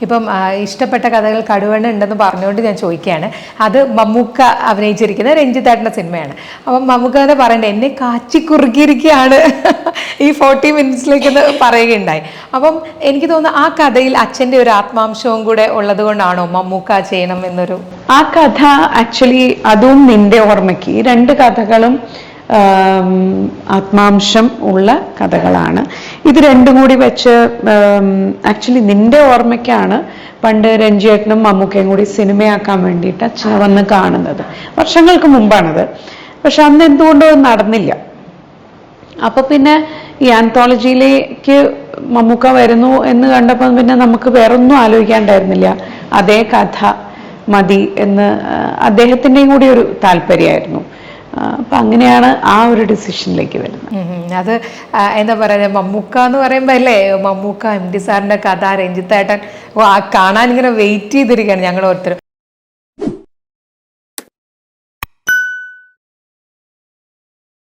ഇപ്പം ഇഷ്ടപ്പെട്ട കഥകൾ കടുവണ്ണ ഉണ്ടെന്ന് പറഞ്ഞുകൊണ്ട് ഞാൻ ചോദിക്കുകയാണ്. അത് മമ്മൂക്ക അഭിനയിച്ചിരിക്കുന്ന രഞ്ജിത്തേട്ടൻ്റെ സിനിമയാണ്. അപ്പം മമ്മൂക്ക തന്നെ പറയണ്ടേ, എന്നെ കാച്ചി കുറുക്കിയിരിക്കുകയാണ് ഈ 40 മിനിറ്റ്സിലേക്ക് പറയുകയുണ്ടായി. അപ്പം എനിക്ക് തോന്നുന്നു ആ കഥയിൽ അച്ഛൻ്റെ ഒരു ആത്മാംശവും കൂടെ ഉള്ളത് കൊണ്ടാണോ മമ്മൂക്ക ചെയ്യണം എന്നൊരു ആ കഥ ആക്ച്വലി അതും നിന്റെ ഓർമ്മയ്ക്ക്, ഈ രണ്ട് കഥകളും ആത്മാംശം ഉള്ള കഥകളാണ്. ഇത് രണ്ടും കൂടി വെച്ച് ആക്ച്വലി നിന്റെ ഓർമ്മയ്ക്കാണ് പണ്ട് രഞ്ജിയേട്ടനും മമ്മൂക്കയും കൂടി സിനിമയാക്കാൻ വേണ്ടിയിട്ട് അച്ഛനെ വന്ന് കാണുന്നത്. വർഷങ്ങൾക്ക് മുമ്പാണത്. പക്ഷെ അന്ന് എന്തുകൊണ്ടോ നടന്നില്ല. അപ്പൊ പിന്നെ ഈ ആന്തോളജിയിലേക്ക് മമ്മൂക്ക വരുന്നു എന്ന് കണ്ടപ്പോൾ പിന്നെ നമുക്ക് വേറൊന്നും ആലോചിക്കാണ്ടായിരുന്നില്ല. അതേ കഥ മതി എന്ന് അദ്ദേഹത്തിൻ്റെയും കൂടി ഒരു താല്പര്യമായിരുന്നു. അപ്പൊ അങ്ങനെയാണ് ആ ഒരു ഡിസിഷനിലേക്ക് വരുന്നത്. അത് എന്താ പറയുക, മമ്മൂക്ക എന്ന് പറയുമ്പോൾ അല്ലേ, മമ്മൂക്ക MD സാറിന്റെ കഥ രഞ്ജിത്തേട്ടൻ കാണാൻ ഇങ്ങനെ വെയിറ്റ് ചെയ്തിരിക്കുകയാണ് ഞങ്ങൾ ഓരോരുത്തരും.